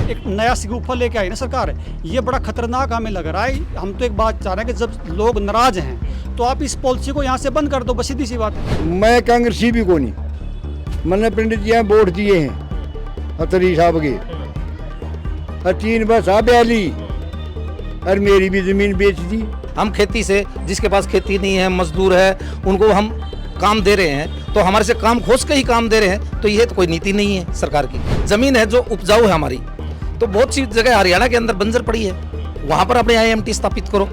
एक नया सिगुफा लेके आई ना सरकार, ये बड़ा खतरनाक हमें लग रहा है। हम तो एक बात चाह रहे हैं कि जब लोग नाराज हैं तो आप इस पॉलिसी को यहाँ से बंद कर दो, बस सीधी सी बात है। मैं कांग्रेसी भी को नहीं, मैंने पंडित जी वोट दिए हैं अतरी साहब के, और 3 बस आ बैली और मेरी भी जमीन बेच दी। हम खेती से, जिसके पास खेती नहीं है, मजदूर है, उनको हम काम दे रहे हैं, तो हमारे से काम खोज के ही काम दे रहे हैं, तो ये तो कोई नीति नहीं है सरकार की। जमीन है जो उपजाऊ है हमारी, तो बहुत सी जगह हरियाणा के अंदर बंजर पड़ी है, वहां पर अपने IMT स्थापित करो।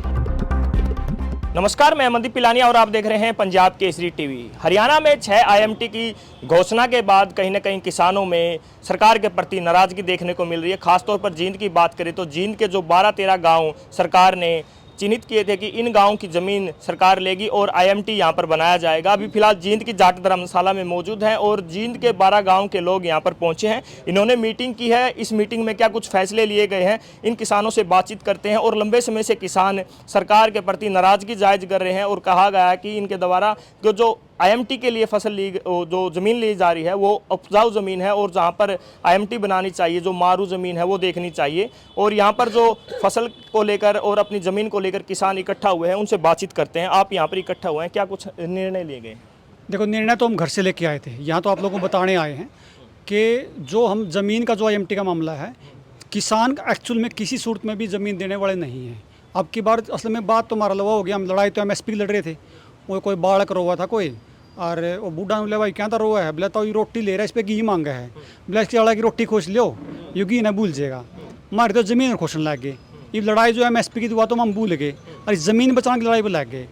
नमस्कार, मैं अमनदीप पिलानिया और आप देख रहे हैं पंजाब केसरी टीवी। हरियाणा में 6 IMT की घोषणा के बाद कहीं ना कहीं किसानों में सरकार के प्रति नाराजगी देखने को मिल रही है। खासतौर पर जींद की बात करें तो जींद के जो 12-13 गांव सरकार ने चिन्हित किए थे कि इन गांवों की ज़मीन सरकार लेगी और IMT यहां पर बनाया जाएगा। अभी फिलहाल जींद की जाट धर्मशाला में मौजूद हैं और जींद के 12 गांव के लोग यहां पर पहुंचे हैं। इन्होंने मीटिंग की है। इस मीटिंग में क्या कुछ फैसले लिए गए हैं, इन किसानों से बातचीत करते हैं। और लंबे समय से किसान सरकार के प्रति नाराजगी जाहिर कर रहे हैं और कहा गया है कि इनके द्वारा जो IMT के लिए फसल ली, जो ज़मीन ली जा रही है वो उपजाऊ ज़मीन है और जहाँ पर IMT बनानी चाहिए, जो मारू ज़मीन है वो देखनी चाहिए। और यहाँ पर जो फसल को लेकर और अपनी ज़मीन को लेकर किसान इकट्ठा हुए हैं, उनसे बातचीत करते हैं। आप यहाँ पर इकट्ठा हुए हैं, क्या कुछ निर्णय लिए गए? देखो, निर्णय तो हम घर से लेके आए थे, यहाँ तो आप लोगों को बताने आए हैं कि जो हम ज़मीन का जो IMT का मामला है, किसान एक्चुअल में किसी सूरत में भी ज़मीन देने वाले नहीं हैं। अब की बार असल में बात तो मारा लवा हो गया। हम लड़ाई तो MSP की लड़ रहे थे, वो कोई बाढ़ रोवा था कोई, और वो बूढ़ा बोले भाई क्या था रोआ है, बोला तो ये रोटी ले रहा है, इस पर घी मांगा है, बोला इसकी लड़ा की रोटी खोज लो, ये घी ना भूल जाएगा। हमारे तो ज़मीन खोजने लग गए। ये लड़ाई जो MSP की दुआ तो हम भूल गए और ज़मीन बचाने की लड़ाई पर लग गए।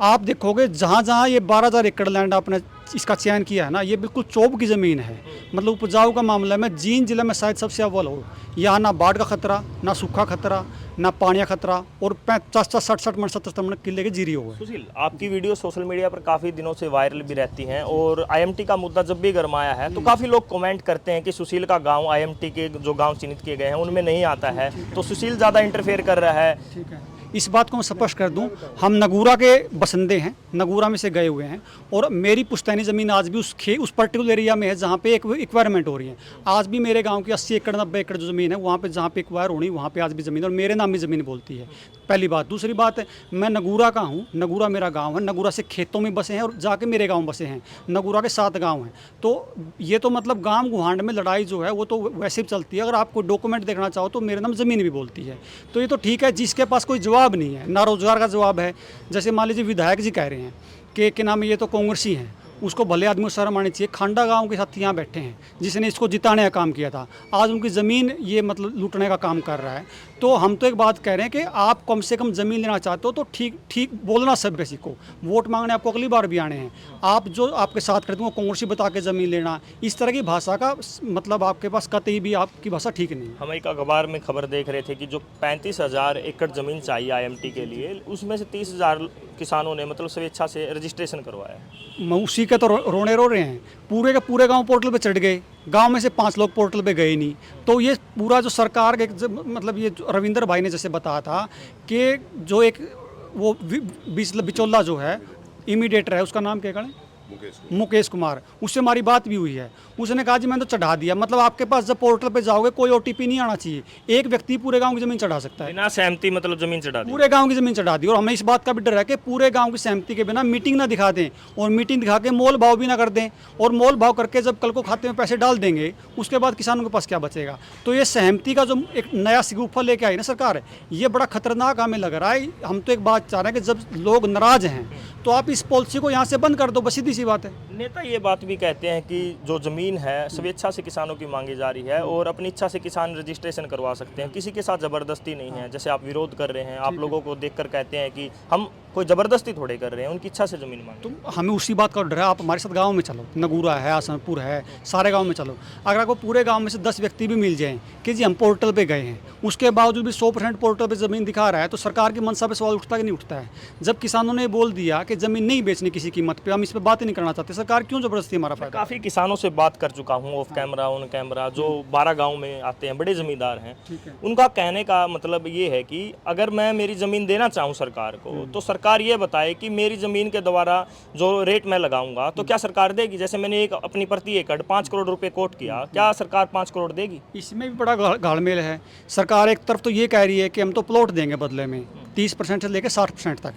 आप देखोगे जहाँ जहाँ ये 12,000 एकड़ लैंड आपने इसका चयन किया है ना, ये बिल्कुल चौब की ज़मीन है। मतलब उपजाऊ का मामला में जींद जिले में शायद सबसे अव्वल हो। यहाँ ना बाढ़ का खतरा, ना सूखा खतरा, ना पानी का खतरा, और 50-60 मन 70 मन किले के जीरी हो गए। सुशील, आपकी वीडियो सोशल मीडिया पर काफ़ी दिनों से वायरल भी रहती हैं और IMT का मुद्दा जब भी गरमाया है तो काफ़ी लोग कमेंट करते हैं कि सुशील का गांव IMT के जो गांव चिन्हित किए गए हैं उनमें नहीं आता है, तो सुशील ज़्यादा इंटरफेयर कर रहा है। ठीक है, इस बात को मैं स्पष्ट कर दूं, हम नगूरा के बसंदे हैं, नगूरा में से गए हुए हैं, और मेरी पुश्तैनी ज़मीन आज भी उस पर्टिकुलर एरिया में है जहाँ पे एक एक्वायरमेंट हो रही है। आज भी मेरे गांव की 80 एकड़ 90 एकड़ जो ज़मीन है वहाँ पे जहाँ पे एक्वायर होनी, वहाँ पे आज भी ज़मीन, और मेरे नाम भी ज़मीन बोलती है। पहली बात। दूसरी बात है, मैं नगूरा का हूँ, नगूरा मेरा गाँव है, नगूरा से खेतों में बसे हैं और जाके मेरे गाँव बसे हैं। नगूरा के 7 गाँव हैं। तो ये तो मतलब गाँव गुहांड में लड़ाई जो है वो तो वैसे भी चलती है। अगर आपको डॉक्यूमेंट देखना चाहो तो मेरे नाम ज़मीन भी बोलती है। तो ये तो ठीक है, जिसके पास कोई जवाब नहीं है, ना रोजगार का जवाब है। जैसे मान लीजिए विधायक जी कह रहे हैं कि नाम ये तो कांग्रेसी हैं, उसको भले आदमी को शर्म आनी चाहिए। खांडा गांव के साथ यहाँ बैठे हैं जिसने इसको जिताने का काम किया था, आज उनकी ज़मीन ये मतलब लूटने का काम कर रहा है। तो हम तो एक बात कह रहे हैं कि आप कम से कम ज़मीन लेना चाहते हो तो ठीक बोलना सभ्य सीखो। वोट मांगने आपको अगली बार भी आने हैं, आप जो आपके साथ करते हो कांग्रेसी बता के ज़मीन लेना, इस तरह की भाषा का मतलब आपके पास कतई भी आपकी भाषा ठीक नहीं। हम एक अखबार में खबर देख रहे थे कि जो 35,000 एकड़ ज़मीन चाहिए IMT के लिए, उसमें से 30,000 किसानों ने मतलब स्वेच्छा से रजिस्ट्रेशन करवाया है। उसी के तो रोने रो रहे हैं। पूरे के पूरे गांव पोर्टल पे चढ़ गए, गांव में से 5 लोग पोर्टल पे गए नहीं। तो ये पूरा जो सरकार के मतलब ये रविंदर भाई ने जैसे बताया था कि जो एक वो बिचौला जो है इमीडिएटर है, उसका नाम क्या है, मुकेश कुमार, उससे हमारी बात भी हुई है। उसने कहा जी मैंने तो चढ़ा दिया। मतलब आपके पास जब पोर्टल पे जाओगे कोई OTP नहीं आना चाहिए, एक व्यक्ति पूरे गांव की ज़मीन चढ़ा सकता है बिना सहमति, मतलब ज़मीन चढ़ा दी, पूरे गांव की ज़मीन चढ़ा दी। और हमें इस बात का भी डर है कि पूरे गांव की सहमति के बिना मीटिंग ना दिखा दें, और मीटिंग दिखा के मोल भाव भी ना कर दें, और मोल भाव करके जब कल को खाते में पैसे डाल देंगे उसके बाद किसानों के पास क्या बचेगा। तो ये सहमति का जो एक नया सिगुफा लेके आई ना सरकार, ये बड़ा खतरनाक हमें लग रहा है। हम तो एक बात चाह रहे हैं कि जब लोग नाराज हैं तो आप इस पॉलिसी को यहाँ से बंद कर दो, बस सीधी सी बात है। नेता ये बात भी कहते हैं कि जो ज़मीन है स्वेच्छा से किसानों की मांगी जा रही है और अपनी इच्छा से किसान रजिस्ट्रेशन करवा सकते हैं, किसी के साथ ज़बरदस्ती नहीं है। जैसे आप विरोध कर रहे हैं, आप लोगों को देखकर कहते हैं कि हम कोई ज़बरदस्ती थोड़े कर रहे हैं, उनकी इच्छा से ज़मीन मांगे। तो हमें उसी बात का डर है। आप हमारे साथ गांव में चलो, नगूरा है, आसनपुर है, सारे गांव में चलो। अगर आपको पूरे गांव में से 10 व्यक्ति भी मिल जाएं कि जी हम पोर्टल पे गए हैं, उसके बावजूद भी 100% पोर्टल पे ज़मीन दिखा रहा है, तो सरकार की मंशा पे सवाल उठता कि नहीं उठता है। जब किसानों ने बोल दिया कि ज़मीन नहीं बेचनी किसी कीमत पे, हम इस पर बात ही नहीं करना चाहते, सरकार क्यों ज़बरदस्ती हमारा फायदा। काफ़ी किसानों से बात कर चुका हूँ, ऑफ कैमरा ऑन कैमरा, जो 12 गाँव में आते हैं, बड़े ज़मींदार हैं। उनका कहने का मतलब ये है कि अगर मैं मेरी ज़मीन देना चाहूँ सरकार को, तो सरकार सरकार ये बताए कि मेरी ज़मीन के द्वारा जो रेट मैं लगाऊंगा तो क्या सरकार देगी? जैसे मैंने एक अपनी प्रति एकड़ 5 करोड़ रुपए कोट किया, क्या सरकार 5 करोड़ देगी? इसमें भी बड़ा घालमेल है। सरकार एक तरफ तो ये कह रही है कि हम तो प्लॉट देंगे बदले में 30% से लेकर 60% तक,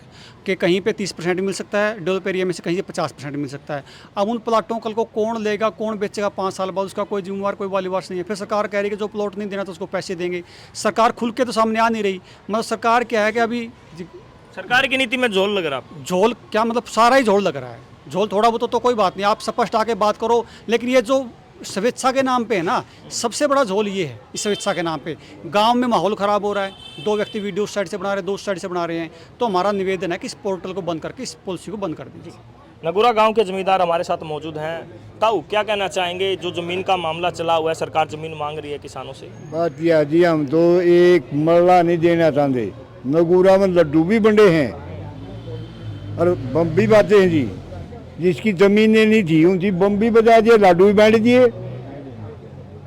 कि कहीं पे 30% मिल सकता है, डेवलप एरिया में से कहीं 50% मिल सकता है। अब उन प्लाटों कल को कौन लेगा, कौन बेचेगा 5 साल बाद, उसका कोई जिम्मेवार, कोई वालीवास नहीं है। फिर सरकार कह रही है कि जो प्लॉट नहीं देना तो उसको पैसे देंगे। सरकार खुल के तो सामने आ नहीं रही। मतलब सरकार क्या है कि अभी सरकार की नीति में झोल लग रहा है। झोल क्या, मतलब सारा ही झोल लग रहा है। झोल थोड़ा बहुत तो कोई बात नहीं, आप स्पष्ट आके बात करो, लेकिन ये जो स्वेच्छा के नाम पे है ना, सबसे बड़ा झोल ये है। इस स्वेच्छा के नाम पे गांव में माहौल ख़राब हो रहा है। 2 व्यक्ति वीडियो उस साइड से बना रहे हैं, 2 साइड से बना रहे हैं। तो हमारा निवेदन है कि इस पोर्टल को बंद करके इस पॉलिसी को बंद कर दीजिए। नगूरा गांव के जमींदार हमारे साथ मौजूद हैं। ताऊ, क्या कहना चाहेंगे? जो ज़मीन का मामला चला हुआ है, सरकार ज़मीन मांग रही है किसानों से। बात यह जी, हम तो एक मरला नहीं देना चाहते। नगूरा में लड्डू भी बंटे हैं और बम भी बातें हैं जी। जिसकी ज़मीनें नहीं थी उनकी बम भी बजा दिए, लड्डू भी बांट दिए।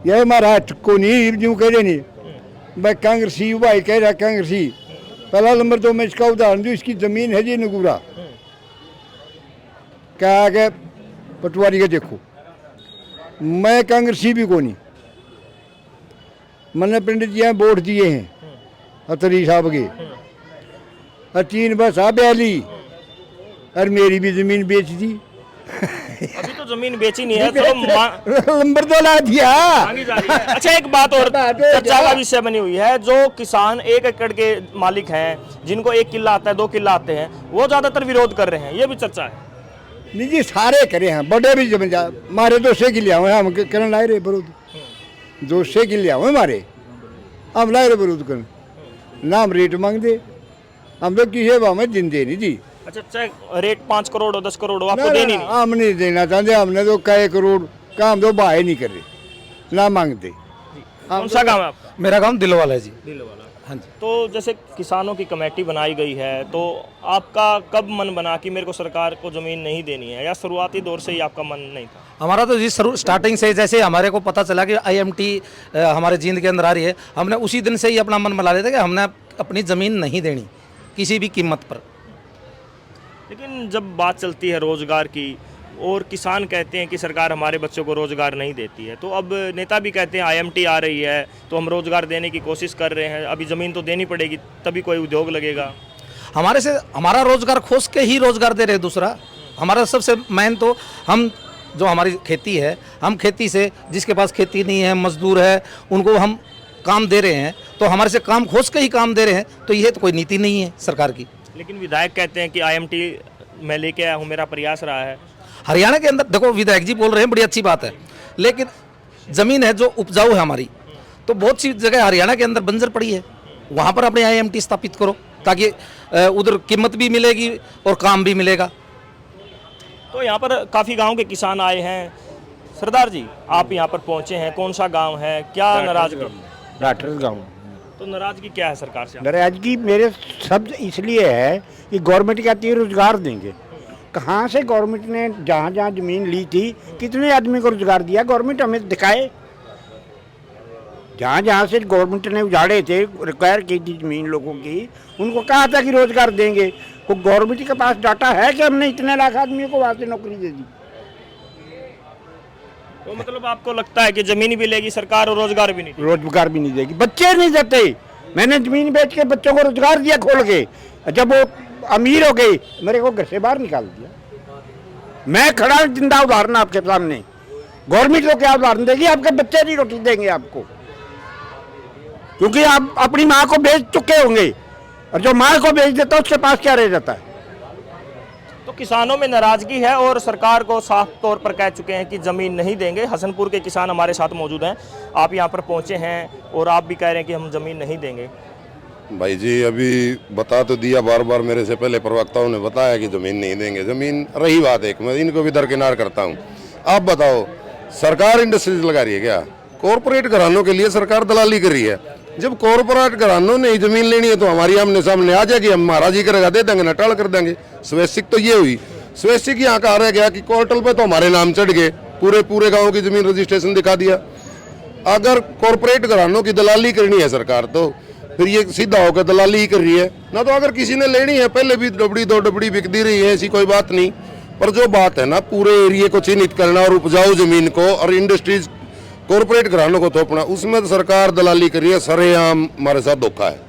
यह हमारा को नहीं यूँ कह रहे नहीं। मैं कांग्रेसी भाई कह रहा, कांग्रेसी पहला नंबर तो मैं इसका उदाहरण दूँ। इसकी ज़मीन है जी नगूरा, क्या आगे पटवारी का देखो। मैं कांग्रेसी भी को नहीं, मैंने पंडित जी वोट दिए हैं अतरी साहब के, और 3 बस आ बैली और मेरी भी ज़मीन बेच दी। अभी तो जमीन बेची नहीं है तो नंबर तो ला दिया। मांगी जा रही है। अच्छा, एक बात और चर्चा का विषय बनी हुई है। जो किसान 1 एकड़ के मालिक हैं, जिनको 1 किला आता है, 2 किला आते हैं, वो ज्यादातर विरोध कर रहे हैं। ये भी चर्चा है। नहीं जी, सारे करे हैं, बड़े भी जम जा मारे 200 किले हुए हम करन लाए रे विरोध। 200 किले हुए मारे हम लाए रे विरोध कर ना। हम रेट मांग दे, हम तो किसी भाव में दिन दे नहीं जी। अच्छा, चाहे रेट 5 करोड़ हो, 10 करोड़ हो, आपको देनी नहीं? हम नहीं देना चाहते। हमने तो कई करोड़ का हम तो बाय नहीं कर रहे, ना मांगते। कौन सा गाँव है आपका? मेरा गाँव दिलवाला है जी। दिलवाला। हाँ जी। तो जैसे किसानों की कमेटी बनाई गई है, तो आपका कब मन बना कि मेरे को सरकार को ज़मीन नहीं देनी है, या शुरुआती दौर से ही आपका मन नहीं था? हमारा तो जी स्टार्टिंग से जैसे हमारे को पता चला कि IMT हमारे जींद के अंदर आ रही है, हमने उसी दिन से ही अपना मन बना लिया था कि हमने अपनी ज़मीन नहीं देनी किसी भी कीमत पर। लेकिन जब बात चलती है रोज़गार की, और किसान कहते हैं कि सरकार हमारे बच्चों को रोज़गार नहीं देती है, तो अब नेता भी कहते हैं IMT आ रही है तो हम रोज़गार देने की कोशिश कर रहे हैं, अभी ज़मीन तो देनी पड़ेगी तभी कोई उद्योग लगेगा। हमारे से हमारा रोज़गार खोज के ही रोज़गार दे रहे। दूसरा हमारा सबसे मेन तो हम जो हमारी खेती है, हम खेती से, जिसके पास खेती नहीं है, मजदूर है, उनको हम काम दे रहे हैं, तो हमारे से काम खोज के ही काम दे रहे हैं। तो ये तो कोई नीति नहीं है सरकार की। लेकिन विधायक कहते हैं कि IMT मैं लेके आया हूँ, मेरा प्रयास रहा है। हरियाणा के अंदर देखो, विधायक जी बोल रहे हैं, बड़ी अच्छी बात है, लेकिन ज़मीन है जो उपजाऊ है हमारी, तो बहुत सी जगह हरियाणा के अंदर बंजर पड़ी है, वहाँ पर अपने IMT स्थापित करो, ताकि उधर कीमत भी मिलेगी और काम भी मिलेगा। तो यहाँ पर काफ़ी गांव के किसान आए हैं। सरदार जी, आप यहाँ पर पहुँचे हैं, कौन सा गांव है, क्या नाराजगी? राठर गाँव। तो नाराजगी क्या है सरकार से? नाराजगी मेरे शब्द इसलिए है कि गवर्नमेंट कहती है रोजगार देंगे। कहाँ से गवर्नमेंट ने जहाँ जहाँ ज़मीन ली थी कितने आदमी को रोजगार दिया? गवर्नमेंट हमें दिखाए। जहाँ जहाँ से गवर्नमेंट ने उजाड़े थे, रिक्वायर की थी ज़मीन लोगों की, उनको कहा था कि रोजगार देंगे। वो गवर्नमेंट के पास डाटा है कि हमने इतने लाख आदमियों को वहाँ से नौकरी दे दी। तो मतलब आपको लगता है कि ज़मीन भी लेगी सरकार और रोजगार भी नहीं? रोजगार भी नहीं देगी, बच्चे नहीं देते। मैंने ज़मीन बेच के बच्चों को रोजगार दिया खोल के, जब वो अमीर हो गई मेरे को घर से बाहर निकाल दिया। मैं खड़ा जिंदा उदाहरण आपके सामने। गवर्नमेंट को क्या उदाहरण देगी? आपके बच्चे नहीं रोटी देंगे आपको, क्योंकि आप अपनी माँ को बेच चुके होंगे, और जो माँ को बेच देता है उसके पास क्या रह जाता है? तो किसानों में नाराजगी है और सरकार को साफ तौर पर कह चुके हैं कि ज़मीन नहीं देंगे। हसनपुर के किसान हमारे साथ मौजूद हैं, आप यहाँ पर पहुँचे हैं और आप भी कह रहे हैं कि हम ज़मीन नहीं देंगे। भाई जी, अभी बता तो दिया, बार बार मेरे से पहले प्रवक्ताओं ने बताया कि ज़मीन नहीं देंगे। ज़मीन रही बात एक, मैं इनको भी दरकिनार करता हूँ। आप बताओ, सरकार इंडस्ट्रीज लगा रही है क्या? कॉरपोरेट घरानों के लिए सरकार दलाली कर रही है। जब कॉरपोरेट घरानों ने ज़मीन लेनी है तो हमारी आमने सामने आ जाएगी, हम महाराज जी करेगा दे देंगे, नटाल कर देंगे। स्वैच्छिक तो ये हुई। स्वैच्छिक यहाँ का रह गया कि पोर्टल पे तो हमारे नाम चढ़ गए, पूरे गाँव की ज़मीन रजिस्ट्रेशन दिखा दिया। अगर कॉरपोरेट घरानों की दलाली करनी है सरकार तो फिर ये सीधा होकर दलाली ही कर रही है ना। तो अगर किसी ने लेनी है, पहले भी डबड़ी दो डबड़ी बिकती रही है, ऐसी कोई बात नहीं। पर जो बात है ना, पूरे एरिया को चिन्हित करना और उपजाऊ जमीन को और इंडस्ट्रीज कॉर्पोरेट घरानों को थोपना, उसमें तो सरकार दलाली कर रही है, सरेआम हमारे साथ धोखा है।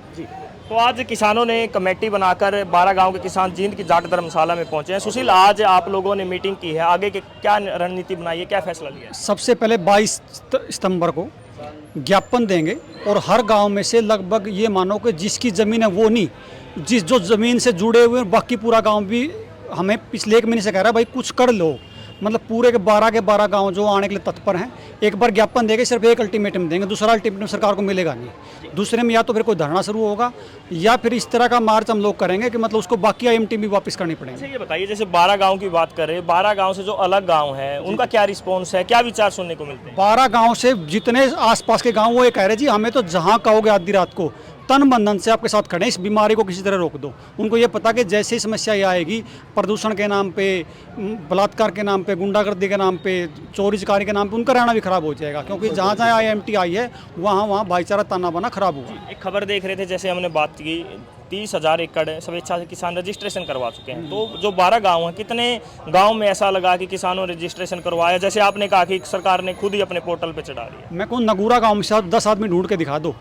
तो आज किसानों ने कमेटी बनाकर 12 गांव के किसान जींद की जाट धर्मशाला में पहुंचे हैं। सुशील, आज आप लोगों ने मीटिंग की है, आगे के क्या रणनीति बनाई है, क्या फैसला लिया है? सबसे पहले 22 सितंबर को ज्ञापन देंगे और हर गांव में से लगभग ये मानो कि जिसकी ज़मीन है वो नहीं, जो ज़मीन से जुड़े हुए हैं, बाकी पूरा गांव भी हमें पिछले 1 महीने से कह रहा है भाई कुछ कर लो। मतलब पूरे के 12 गांव जो आने के लिए तत्पर हैं, एक बार ज्ञापन देंगे, सिर्फ एक अल्टीमेटम देंगे, दूसरा अल्टीमेटम सरकार को मिलेगा नहीं। दूसरे में या तो फिर कोई धरना शुरू होगा या फिर इस तरह का मार्च हम लोग करेंगे कि मतलब उसको बाकी IMT भी वापस करनी पड़ेगी। अच्छा, ये बताइए, जैसे 12 गांव की बात कर रहे हैं, 12 गांव से जो अलग गांव है उनका क्या रिस्पॉन्स है, क्या विचार सुनने को मिलते हैं? 12 गांव से जितने आसपास के गांव वो ये कह रहे जी हमें तो जहां कहोगे आधी रात को तन बंधन से आपके साथ खड़े, इस बीमारी को किसी तरह रोक दो। उनको ये पता कि जैसे ही समस्या ये आएगी, प्रदूषण के नाम पे, बलात्कार के नाम पे, गुंडागर्दी के नाम पे, चोरी चकारी के नाम पे उनका रहना भी खराब हो जाएगा, क्योंकि जहाँ जहाँ IMT आई है वहाँ भाईचारा ताना बाना खराब हुआ। एक खबर देख रहे थे, जैसे हमने बात की 30,000 एकड़ स्वेच्छा से किसान रजिस्ट्रेशन करवा चुके हैं। तो जो 12 गांव हैं, कितने गांव में ऐसा लगा कि किसानों ने रजिस्ट्रेशन करवाया? जैसे आपने कहा कि सरकार ने खुद ही अपने पोर्टल पे चढ़ा दिया। मैं कहूँ नगूरा गांव में से 10 आदमी ढूंढ के दिखा दो,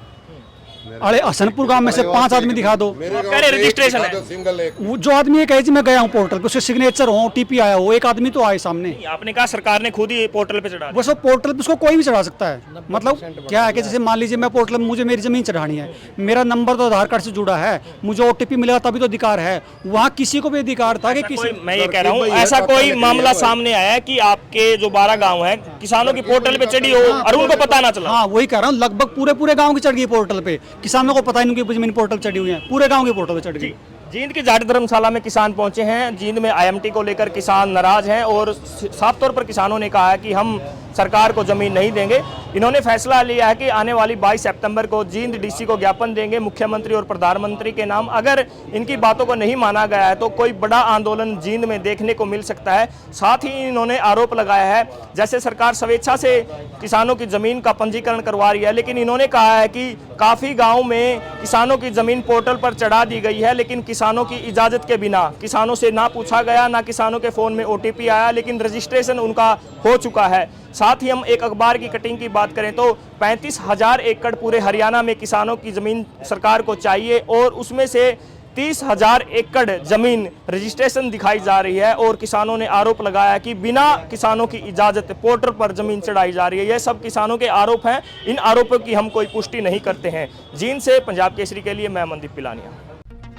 अरे हसनपुर गांव में से 5 आदमी दिखा दो। रजिस्ट्रेशन है, सिंगल एक वो जो आदमी ये कहे जी मैं गया हूँ पोर्टल पे, उससे सिग्नेचर हो, OTP आया हो, एक आदमी तो आए सामने। आपने कहा सरकार ने खुद ही पोर्टल पे चढ़ा दिया। वो सब पोर्टल पे उसको कोई भी चढ़ा सकता है। मतलब क्या है कि जैसे मान लीजिए मैं पोर्टल में, मुझे मेरी ज़मीन चढ़ानी है, मेरा नंबर तो आधार कार्ड से जुड़ा है, मुझे OTP मिलेगा तभी तो अधिकार है। वहाँ किसी को भी अधिकार था कि किसी, मैं ये कह रहा हूँ, ऐसा कोई मामला सामने आया है कि आपके जो 12 गांव हैं किसानों की पोर्टल पे चढ़ी हो और उनको पता ना चला? हाँ वही कह रहा हूँ, लगभग पूरे गाँव की चढ़ गई पोर्टल पे, किसानों को पता ही नहीं कि जमीन पोर्टल चढ़ी हुई है, पूरे गांव की पोर्टल पे चढ़ गई। जींद की जाट धर्मशाला में किसान पहुंचे हैं। जींद में IMT को लेकर किसान नाराज हैं और साफ तौर पर किसानों ने कहा है कि हम सरकार को जमीन नहीं देंगे। इन्होंने फैसला लिया है कि आने वाली 22 सितंबर को जींद DC को ज्ञापन देंगे मुख्यमंत्री और प्रधानमंत्री के नाम। अगर इनकी बातों को नहीं माना गया है तो कोई बड़ा आंदोलन जींद में देखने को मिल सकता है। साथ ही इन्होंने आरोप लगाया है जैसे सरकार स्वेच्छा से किसानों की जमीन का पंजीकरण करवा रही है, लेकिन इन्होंने कहा है कि काफ़ी गाँव में किसानों की जमीन पोर्टल पर चढ़ा दी गई है, लेकिन किसानों की इजाज़त के बिना, किसानों से ना पूछा गया, ना किसानों के फ़ोन में OTP आया, लेकिन रजिस्ट्रेशन उनका हो चुका है। साथ ही हम एक अखबार की कटिंग की बात करें तो 35,000 एकड़ पूरे हरियाणा में किसानों की ज़मीन सरकार को चाहिए और उसमें से 30,000 एकड़ ज़मीन रजिस्ट्रेशन दिखाई जा रही है। और किसानों ने आरोप लगाया कि बिना किसानों की इजाज़त पोर्टल पर ज़मीन चढ़ाई जा रही है। यह सब किसानों के आरोप हैं, इन आरोपों की हम कोई पुष्टि नहीं करते हैं। जींद से पंजाब केसरी के लिए मैं अमनदीप पिलानिया।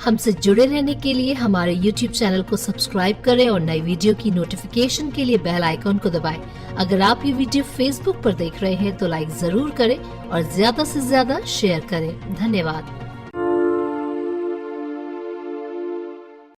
हमसे जुड़े रहने के लिए हमारे YouTube चैनल को सब्सक्राइब करें और नई वीडियो की नोटिफिकेशन के लिए बेल आइकॉन को दबाएं। अगर आप ये वीडियो Facebook पर देख रहे हैं तो लाइक जरूर करें और ज्यादा से ज्यादा शेयर करें। धन्यवाद।